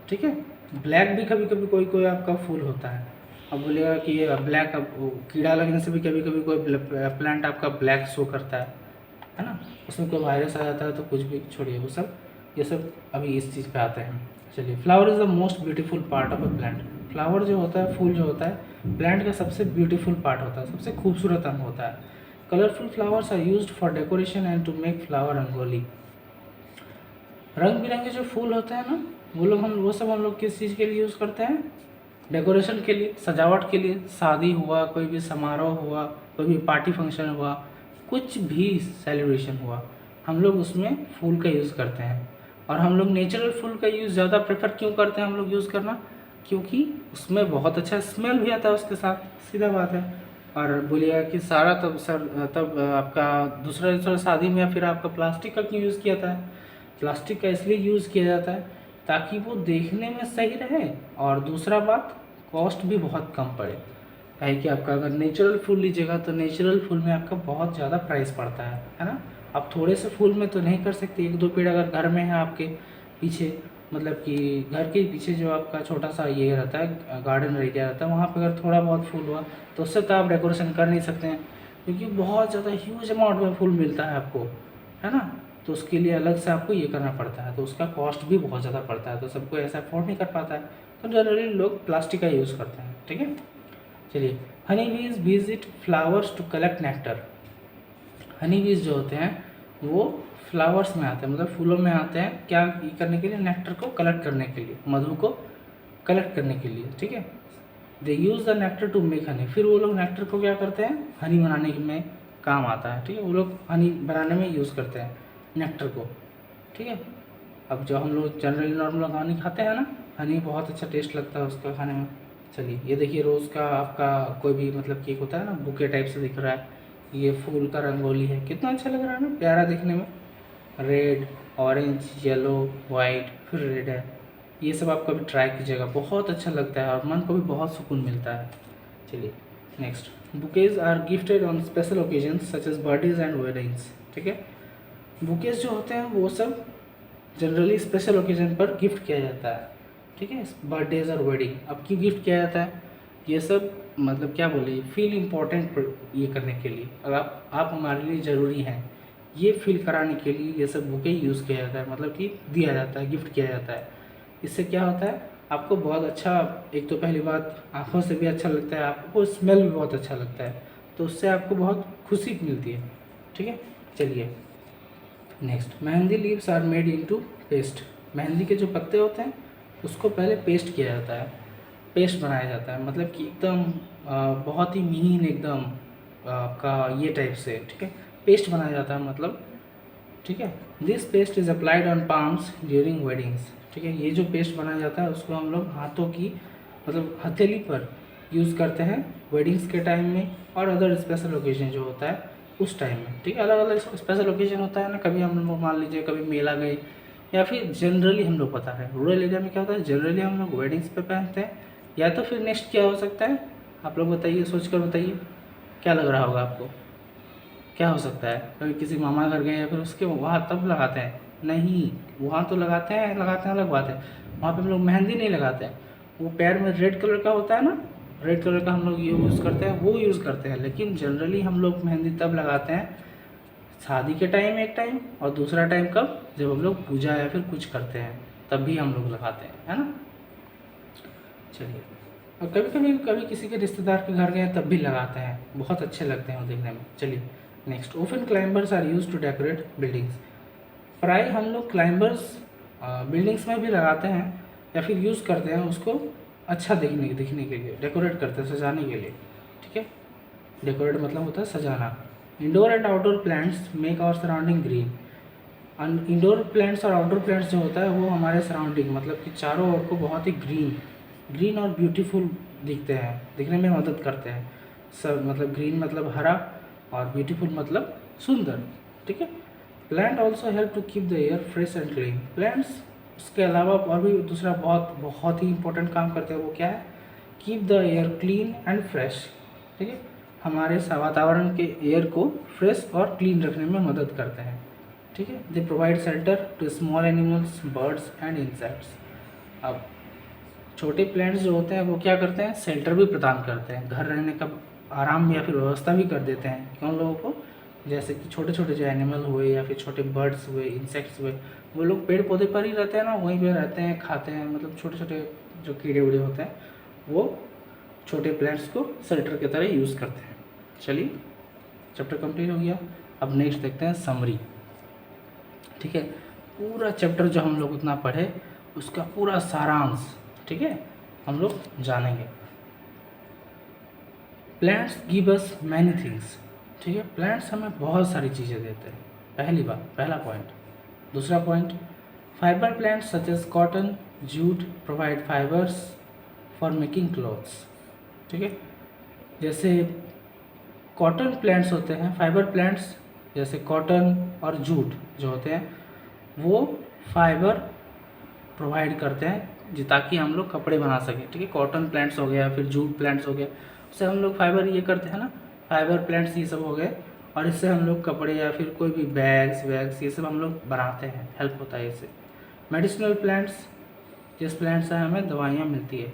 ठीक है। ब्लैक भी कभी कभी कोई कोई आपका फूल होता है। अब बोलिएगा कि ये ब्लैक, अब कीड़ा लगने से भी कभी कभी कोई प्लांट आपका ब्लैक शो करता है ना। उसमें कोई वायरस आ जाता है तो कुछ भी छोड़िए वो सब, ये सब अभी इस चीज़ पे आते हैं। चलिए, flower is the most beautiful part of a plant. Flower जो होता है, फूल जो होता है, प्लांट का सबसे ब्यूटीफुल पार्ट होता है, सबसे खूबसूरत अंग होता है। Colourful flowers are used for decoration and to make flower rangoli. रंग बिरंगे जो फूल होते हैं ना, वो सब हम लोग किस चीज़ के लिए यूज़ करते हैं? डेकोरेशन के लिए, सजावट के लिए। शादी हुआ, कोई भी समारोह हुआ, कोई भी पार्टी फंक्शन हुआ, कुछ भी सेलिब्रेशन हुआ, हम लोग उसमें फूल का यूज़ करते हैं। और हम लोग नेचुरल फूल का यूज़ ज़्यादा प्रेफर क्यों करते हैं हम लोग यूज़ करना? क्योंकि उसमें बहुत अच्छा स्मेल भी आता है उसके साथ, सीधा बात है। और बोलिएगा कि सारा तब आपका दूसरा शादी में या फिर आपका प्लास्टिक का क्यों यूज़ किया जाता है? प्लास्टिक का इसलिए यूज़ किया जाता है ताकि वो देखने में सही रहे, और दूसरा बात, कॉस्ट भी बहुत कम पड़े। काहे कि आपका अगर नेचुरल फूल लीजिएगा तो नेचुरल फूल में आपका बहुत ज़्यादा प्राइस पड़ता है ना। आप थोड़े से फूल में तो नहीं कर सकते। एक दो पेड़ अगर घर में है आपके पीछे, मतलब कि घर के पीछे जो आपका छोटा सा ये रहता है, गार्डन एरिया रहता है, वहाँ पे अगर थोड़ा बहुत फूल हुआ तो उससे तो आप डेकोरेशन कर नहीं सकते हैं, क्योंकि बहुत ज़्यादा ह्यूज अमाउंट में फूल मिलता है आपको, है ना। तो उसके लिए अलग से आपको ये करना पड़ता है, तो उसका कॉस्ट भी बहुत ज़्यादा पड़ता है, तो सबको ऐसा अफोर्ड नहीं कर पाता है, तो जनरली लोग प्लास्टिक का यूज़ करते हैं, ठीक है। चलिए, honey bees visit flowers to collect nectar. Honey bees जो होते हैं वो फ्लावर्स में आते हैं, मतलब फूलों में आते हैं, क्या करने के लिए? नेक्टर को कलेक्ट करने के लिए, मधु को कलेक्ट करने के लिए, ठीक है। They use the nectar to make honey. फिर वो लोग नेक्टर को क्या करते हैं? हनी बनाने में काम आता है, ठीक है। वो लोग हनी बनाने में यूज़ करते हैं नेक्टर को, ठीक है। अब जो हम लोग जनरली नॉर्मल हनी खाते हैं ना, हनी बहुत अच्छा टेस्ट लगता है उसका खाने में। चलिए, ये देखिए रोज़ का आपका कोई भी मतलब केक होता है ना, बुके टाइप से दिख रहा है, ये फूल का रंगोली है, कितना अच्छा लग रहा है ना, प्यारा दिखने में। रेड, ऑरेंज, येलो, वाइट, फिर रेड है। ये सब आप कभी ट्राई कीजिएगा, बहुत अच्छा लगता है और मन को भी बहुत सुकून मिलता है। चलिए next, bouquets are gifted on special occasions such as birthdays and weddings, ठीक है। बुकेज जो होते हैं वो सब जनरली स्पेशल ओकेजन पर गिफ्ट किया जाता है, ठीक है, बर्थडेज और वेडिंग। अब क्यों गिफ्ट किया जाता है? ये सब मतलब क्या बोले, फील इम्पोर्टेंट ये करने के लिए, अगर आप हमारे लिए ज़रूरी हैं, ये फील कराने के लिए ये सब बुके यूज़ किया जाता है, मतलब कि दिया जाता है, गिफ्ट किया जाता है। इससे क्या होता है, आपको बहुत अच्छा, एक तो पहली बात आँखों से भी अच्छा लगता है, आपको स्मेल भी बहुत अच्छा लगता है, तो उससे आपको बहुत खुशी मिलती है, ठीक है। चलिए next, mehndi leaves are made into paste. Mehndi के जो पत्ते होते हैं उसको पहले पेस्ट किया जाता है, पेस्ट बनाया जाता है, मतलब कि एकदम बहुत ही महीन एकदम आपका ये टाइप से, ठीक है, पेस्ट बनाया जाता है मतलब, ठीक है। This paste is applied on palms during weddings, ठीक है। ये जो पेस्ट बनाया जाता है उसको हम लोग हाथों की मतलब हथेली पर यूज़ करते हैं वेडिंग्स के टाइम में, और अदर स्पेशल ओकेजन जो होता है उस टाइम में, ठीक है। अलग अलग स्पेशल ओकेजन होता है ना, कभी हम लोग मान लीजिए कभी मेला गए, या फिर जनरली हम लोग बता रहे हैं रूरल एरिया में क्या होता है, जनरली हम लोग वेडिंग्स पे पहनते हैं, या तो फिर नेक्स्ट क्या हो सकता है, आप लोग बताइए, सोच कर बताइए, क्या लग रहा होगा आपको, क्या हो सकता है? कभी किसी मामा घर गए या फिर उसके वहाँ तब लगाते हैं? नहीं, वहाँ तो लगाते हैं अलग बात है, वहाँ पे हम लोग मेहंदी नहीं लगाते हैं। वो पैर में रेड कलर का होता है ना, रेड कलर का हम लोग ये यूज़ करते हैं, वो यूज़ करते हैं। लेकिन जनरली हम लोग मेहंदी तब लगाते हैं शादी के टाइम एक टाइम, और दूसरा टाइम कब, जब हम लोग पूजा या फिर कुछ करते हैं तब भी हम लोग लगाते हैं, है ना। चलिए, और कभी किसी के रिश्तेदार के घर गए तब भी लगाते हैं, बहुत अच्छे लगते हैं वो देखने में। चलिए next, open climbers are use to decorate buildings. प्राय हम लोग क्लाइंबर्स बिल्डिंग्स में भी लगाते हैं या फिर यूज़ करते हैं उसको अच्छा दिखने के लिए, डेकोरेट करते हैं सजाने के लिए, ठीक है। डेकोरेट मतलब होता है सजाना। Indoor and outdoor plants make our surrounding green. Indoor plants और आउटडोर प्लांट्स जो होता है वो हमारे सराउंडिंग मतलब कि चारों ओर को बहुत ही ग्रीन और ब्यूटीफुल दिखते हैं, दिखने में मदद करते हैं सब। मतलब ग्रीन मतलब हरा और ब्यूटीफुल मतलब सुंदर, ठीक है। Plant also help to keep the air fresh and clean. Plants उसके अलावा और भी दूसरा बहुत ही इंपॉर्टेंट काम करते हैं, वो क्या है, keep the air clean and fresh, ठीक है। हमारे वातावरण के एयर को फ्रेश और क्लीन रखने में मदद करते हैं, ठीक है। They provide shelter to small animals, birds and insects. अब छोटे प्लांट्स जो होते हैं वो क्या करते हैं, शेल्टर भी प्रदान करते हैं, घर रहने का आराम या फिर व्यवस्था भी कर देते हैं क्यों लोगों को, जैसे कि छोटे छोटे जो एनिमल हुए या फिर छोटे बर्ड्स हुए, इंसेक्ट्स हुए, वो लोग पेड़ पौधे पर ही रहते हैं ना, वहीं पे रहते हैं, खाते हैं। मतलब छोटे छोटे जो कीड़े उड़े होते हैं वो छोटे प्लांट्स को शेल्टर की तरह यूज़ करते हैं। चलिए चैप्टर कंप्लीट हो गया। अब नेक्स्ट देखते हैं समरी, ठीक है। पूरा चैप्टर जो हम लोग उतना पढ़े उसका पूरा सारांश, ठीक है, हम लोग जानेंगे। Plants give us many things, ठीक है। प्लांट्स हमें बहुत सारी चीज़ें देते हैं, पहला पॉइंट। दूसरा point, fibre plants such as cotton, jute provide fibres for making clothes, ठीक है। जैसे कॉटन प्लांट्स होते हैं, फाइबर प्लांट्स जैसे कॉटन और जूट जो होते हैं वो फाइबर प्रोवाइड करते हैं ताकि हम लोग कपड़े बना सकें, ठीक है। कॉटन प्लांट्स हो गया, फिर जूट प्लांट्स हो गया, उससे हम लोग फाइबर ये करते हैं ना, फाइबर प्लांट्स ये सब हो गए, और इससे हम लोग कपड़े या फिर कोई भी बैग्स ये सब हम लोग बनाते हैं, हेल्प होता है इससे। मेडिसिनल प्लांट्स, जिस प्लांट से हमें दवाइयाँ मिलती है,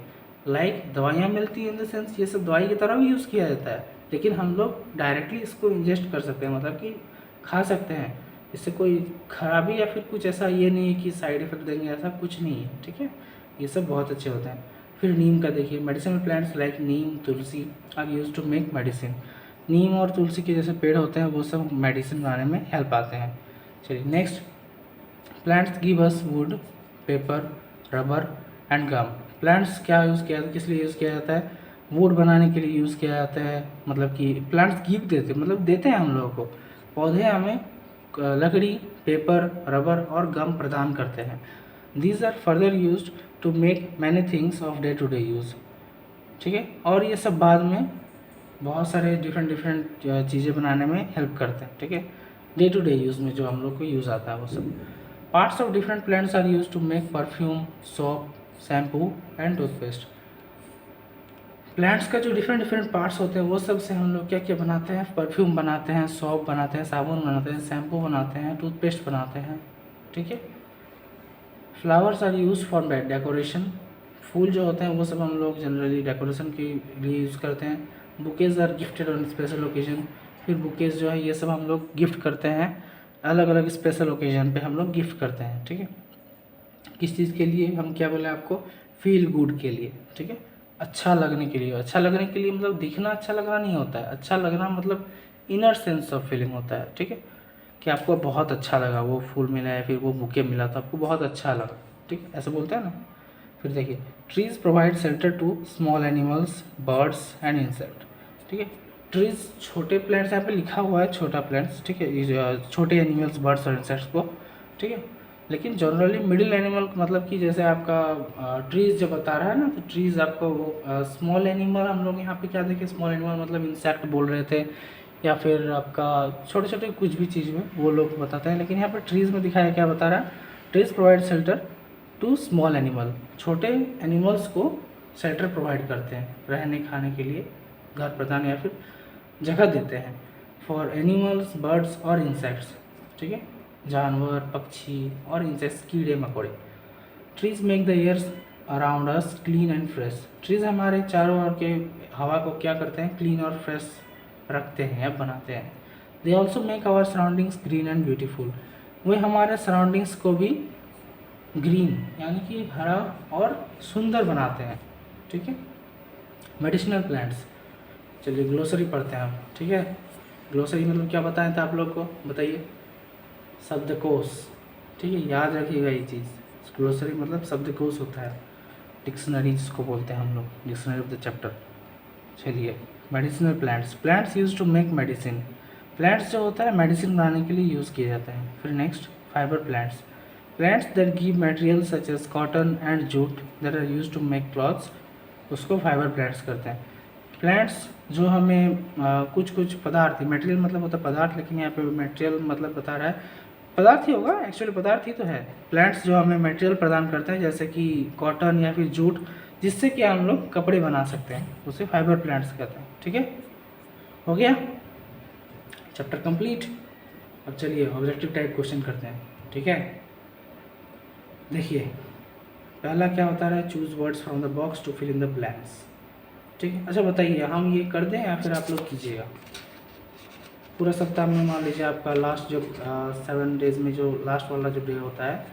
दवाइयाँ मिलती है इन द सेंस ये सब दवाई की तरह भी यूज़ किया जाता है, लेकिन हम लोग डायरेक्टली इसको इंजेस्ट कर सकते हैं, मतलब कि खा सकते हैं। इससे कोई खराबी या फिर कुछ ऐसा ये नहीं है कि साइड इफेक्ट देंगे, ऐसा कुछ नहीं है, ठीक है। ये सब बहुत अच्छे होते हैं। फिर नीम का देखिए, medicinal plants like neem, tulsi are use to make medicine. नीम और तुलसी के जैसे पेड़ होते हैं वो सब मेडिसिन बनाने में हेल्प आते हैं। चलिए next, plants give us wood, paper, rubber and gum. Plants क्या यूज़ किया, किस लिए यूज़ किया जाता है, वुड बनाने के लिए यूज़ किया जाता है। मतलब कि प्लांट्स गिव देते मतलब देते हैं हम लोगों को, पौधे हमें लकड़ी, पेपर, रबर और गम प्रदान करते हैं। These are further use to make many things of day to day use, ठीक है। और ये सब बाद में बहुत सारे डिफरेंट चीज़ें बनाने में हेल्प करते हैं, ठीक है। डे टू डे यूज़ में जो हम लोग को यूज़ आता है वो सब। Parts of different plants are use to make perfume, soap, shampoo and toothpaste. Plants का जो डिफरेंट पार्ट्स होते हैं वो सब से हम लोग क्या क्या बनाते हैं, परफ्यूम बनाते हैं, सोप बनाते हैं, साबुन बनाते हैं, शैम्पू बनाते हैं, टूथपेस्ट बनाते हैं, ठीक है। Flowers are used for decoration. फूल जो होते हैं वो सब हम लोग जनरली डेकोरेशन के लिए यूज़ करते हैं। Bouquets are gifted on special occasion. फिर बुकेज जो है ये सब हम लोग गिफ्ट करते हैं, अलग अलग स्पेशल ओकेजन पे हम लोग गिफ्ट करते हैं, ठीक है। किस चीज़ के लिए, हम क्या बोले आपको, फील गुड के लिए, ठीक है। अच्छा लगने के लिए, अच्छा लगने के लिए मतलब दिखना अच्छा लगना नहीं होता है, अच्छा लगना मतलब इनर सेंस ऑफ फीलिंग होता है, ठीक है। कि आपको बहुत अच्छा लगा, वो फूल मिला है, फिर वो बुके मिला तो आपको बहुत अच्छा लगा, ठीक है, ऐसा बोलते हैं ना। फिर देखिए, trees provide shelter to small animals, birds and insect, ठीक है। ट्रीज छोटे प्लांट्स, यहाँ पे लिखा हुआ है छोटा प्लांट्स, ठीक है, छोटे एनिमल्स, बर्ड्स और इंसेक्ट्स को, ठीक है। लेकिन जनरली मिडिल एनिमल मतलब कि जैसे आपका ट्रीज जब बता रहा है ना, तो ट्रीज आपको वो स्मॉल एनिमल, हम लोग यहाँ पे क्या देखें, स्मॉल एनिमल मतलब इंसेक्ट बोल रहे थे, या फिर आपका छोटे छोटे कुछ भी चीज़ में वो लोग बताते हैं, लेकिन यहाँ पर ट्रीज़ में दिखाया क्या बता रहा है, trees provide shelter to small animal. छोटे एनिमल्स को शेल्टर प्रोवाइड करते हैं, रहने खाने के लिए घर प्रदान या फिर जगह देते हैं। फॉर एनिमल्स, बर्ड्स और इंसेक्ट्स, ठीक है, जानवर, पक्षी और इंसेक्ट्स, कीड़े मकोड़े। Trees make the airs around us clean and fresh. Trees हमारे चारों ओर के हवा को क्या करते हैं, क्लीन और फ्रेश रखते हैं या बनाते हैं। They also make our surroundings green and beautiful. वे हमारे सराउंडिंग्स को भी ग्रीन यानी कि हरा और सुंदर बनाते हैं, ठीक है। Medicinal plants. चलिए ग्लोसरी पढ़ते हैं हम, ठीक है। ग्लोसरी मतलब क्या बताएं था आप लोग को, बताइए। शब्दकोश, ठीक है, याद रखिएगा ये चीज़। ग्लोसरी मतलब शब्दकोश होता है, डिक्शनरी जिसको बोलते हैं हम लोग, डिक्शनरी ऑफ द चैप्टर। चलिए, medicinal plants, plants use to make medicine. Plants जो होता है मेडिसिन बनाने के लिए यूज़ किए जाते हैं। फिर next, fibre plants, plants that give material such as cotton and jute that are use to make clothes, उसको फाइबर प्लांट्स करते हैं। प्लांट्स जो हमें कुछ कुछ पदार्थ, मटेरियल मतलब होता है पदार्थ, लेकिन यहाँ पे मटेरियल मतलब बता रहा है पदार्थ ही होगा, एक्चुअली पदार्थ ही तो है। प्लांट्स जो हमें मटेरियल प्रदान करते हैं, जैसे कि कॉटन या फिर जूट, जिससे कि हम लोग कपड़े बना सकते हैं, उसे फाइबर प्लांट्स कहते हैं। ठीक है, हो गया चैप्टर कंप्लीट। अब चलिए ऑब्जेक्टिव टाइप क्वेश्चन करते हैं, ठीक है। देखिए पहला क्या बता रहा है, choose words from the box to fill in the blanks. ठीक है, अच्छा बताइए हम ये कर दें या फिर आप लोग कीजिएगा। पूरा सप्ताह में मान लीजिए आपका लास्ट जो 7 डेज में जो लास्ट वाला जो डे होता है,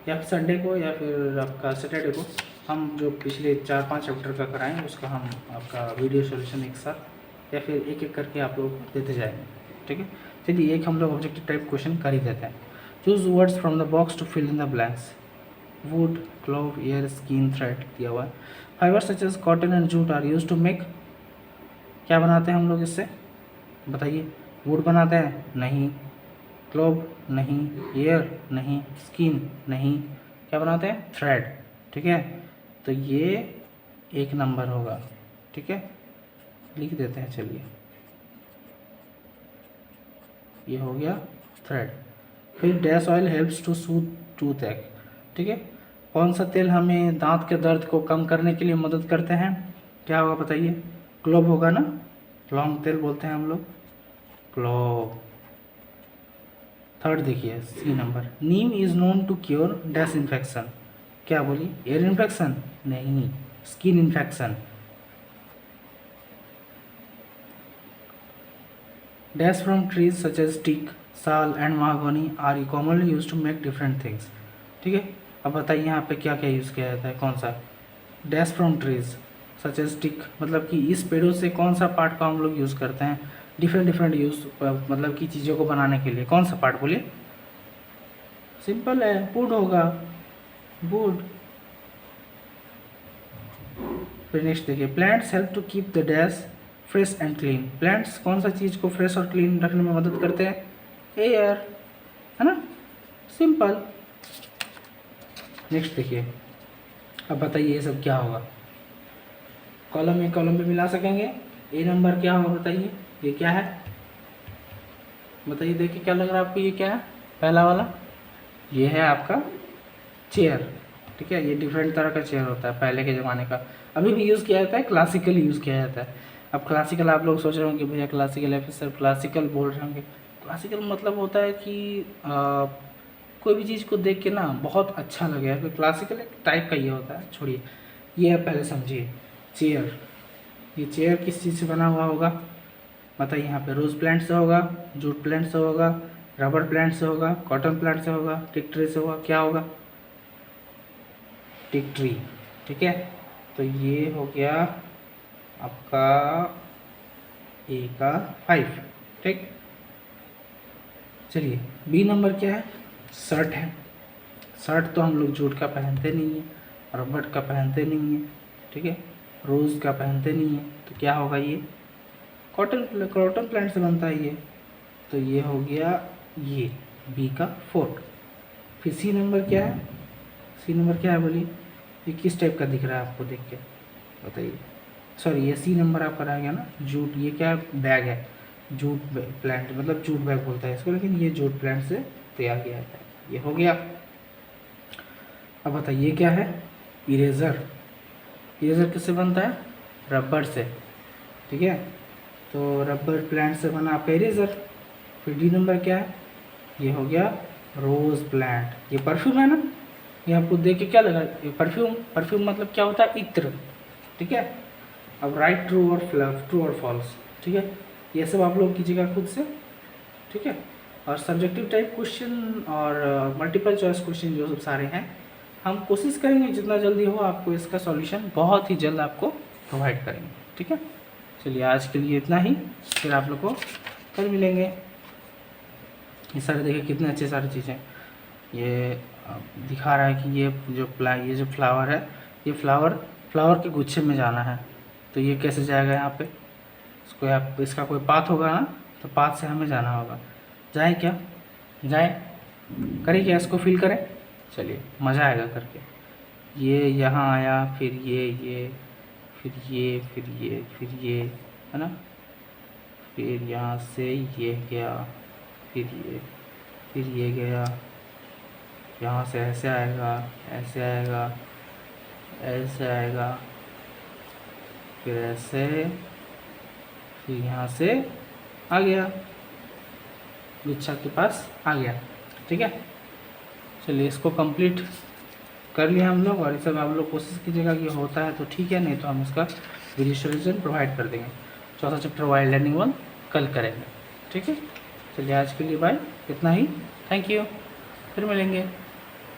या फिर संडे को या फिर आपका सैटरडे को, हम जो पिछले 4-5 चैप्टर का कराएं उसका हम आपका वीडियो सॉल्यूशन एक साथ या फिर एक एक करके आप लोग देते जाएंगे। ठीक है, चलिए एक हम लोग ऑब्जेक्टिव टाइप क्वेश्चन कर ही देते हैं। Choose words from the box to fill in the blanks. Wood, clove, air, skin, thread दिया हुआ है। Fibre such as cotton and jute are use to make, क्या बनाते हैं हम लोग इससे, बताइए। वुड बनाते हैं, नहीं। क्लोव नहीं, एयर नहीं, स्किन नहीं, क्या बनाते हैं, थ्रेड। ठीक है, तो ये 1 नंबर होगा। ठीक है, लिख देते हैं, चलिए ये हो गया थ्रेड। फिर dash oil helps to soothe toothache. ठीक है, कौन सा तेल हमें दांत के दर्द को कम करने के लिए मदद करते हैं, क्या होगा बताइए, क्लोव होगा ना, लौंग तेल बोलते हैं हम लोग, क्लोव। थर्ड देखिए C number, neem is known to cure dash infection, क्या बोलिए, एयर इन्फेक्शन नहीं, skin infection. Dash from trees such as teak, sal and mahogany are commonly used to make different things. ठीक है, अब बताइए यहाँ पे क्या क्या यूज़ किया जाता है, कौन सा। Dash from trees such as teak, मतलब कि इस पेड़ों से कौन सा पार्ट का हम लोग यूज़ करते हैं डिफरेंट यूज़, मतलब कि चीज़ों को बनाने के लिए, कौन सा पार्ट बोलिए, सिंपल है, वुड होगा, वुड। फिर नेक्स्ट देखिए, plants help to keep the dash fresh and clean. Plants कौन सा चीज़ को फ्रेश और क्लीन रखने में मदद करते हैं, एयर, है ना, सिंपल। नेक्स्ट देखिए, अब बताइए ये सब क्या होगा, कॉलम में मिला सकेंगे। ए नंबर क्या होगा बताइए, ये क्या है बताइए, देखिए क्या लग रहा है आपको, ये क्या है, पहला वाला ये है आपका चेयर। ठीक है, ये डिफरेंट तरह का चेयर होता है पहले के ज़माने का, अभी भी यूज़ किया जाता है, क्लासिकल यूज़ किया जाता है। अब क्लासिकल आप लोग सोच रहे होंगे भैया क्लासिकल है, फिर सर क्लासिकल बोल रहे होंगे। क्लासिकल मतलब होता है कि कोई भी चीज़ को देख के ना बहुत अच्छा लगे, फिर क्लासिकल एक टाइप का ये होता है। छोड़िए, ये आप पहले समझिए, चेयर, ये चेयर किस चीज़ से बना हुआ होगा बताइए, यहाँ पे रोज़ प्लांट से होगा, जूट प्लांट से होगा, रबर प्लांट से होगा, कॉटन प्लांट से होगा, टिक ट्री से होगा, क्या होगा, टिक ट्री। ठीक है, तो ये हो गया आपका ए का 5। ठीक, चलिए बी नंबर क्या है, शर्ट है। शर्ट तो हम लोग जूट का पहनते नहीं है, रबर का पहनते नहीं है, ठीक है, रोज़ का पहनते नहीं है, तो क्या होगा, ये कॉटन प्लांट से बनता है ये, तो ये हो गया ये बी का 4। फिर सी नंबर क्या है, सी नंबर क्या है बोलिए, ये किस टाइप का दिख रहा है आपको देख के बताइए, सॉरी ये सी नंबर आपका रह गया ना, जूट, ये क्या बैग है, जूट प्लांट मतलब जूट बैग बोलता है इसको, लेकिन ये जूट प्लांट से तैयार किया जाता है, ये हो गया। अब बताइए क्या है, इरेज़र। इरेज़र किससे बनता है, रबर से। ठीक है, तो रबर प्लांट से बना आपका इरेज़र। फिर डी नंबर क्या है, ये हो गया रोज़ प्लांट, ये परफ्यूम है ना, ये आपको देख के क्या लगा, ये परफ्यूम मतलब क्या होता है, इत्र। ठीक है, अब राइट ट्रू और फॉल्स। ठीक है, ये सब आप लोग कीजिएगा खुद से। ठीक है, और सब्जेक्टिव टाइप क्वेश्चन और मल्टीपल चॉइस क्वेश्चन जो सब सारे हैं, हम कोशिश करेंगे जितना जल्दी हो आपको इसका सॉल्यूशन बहुत ही जल्द आपको प्रोवाइड करेंगे। ठीक है। चलिए आज के लिए इतना ही, फिर आप लोग को कल मिलेंगे। ये सारे देखिए कितने अच्छे सारी चीज़ें, ये दिखा रहा है कि ये जो फ्लावर है, ये फ्लावर के गुच्छे में जाना है। तो ये कैसे जाएगा यहाँ पे, इसका कोई पाथ होगा ना, तो पाथ से हमें जाना होगा। जाए क्या, जाए, करें क्या, इसको फील करें। चलिए मज़ा आएगा करके। ये यहाँ आया, फिर ये फिर ये फिर ये फिर ये, है ना, फिर यहाँ से ये गया, फिर ये गया, यहाँ से ऐसे आएगा, ऐसे आएगा, ऐसे आएगा, फिर ऐसे, फिर यहाँ से आ गया, गुच्छा के पास आ गया। ठीक है। चलिए इसको कंप्लीट कर लिया हम लोग, और ये सब आप लोग कोशिश कीजिएगा कि होता है तो ठीक है, नहीं तो हम इसका वीडियो सोल्यूशन प्रोवाइड कर देंगे। चौथा चैप्टर वाइल्ड लर्निंग 1 कल करेंगे। ठीक है। चलिए आज के लिए बाय, इतना ही, थैंक यू, फिर मिलेंगे।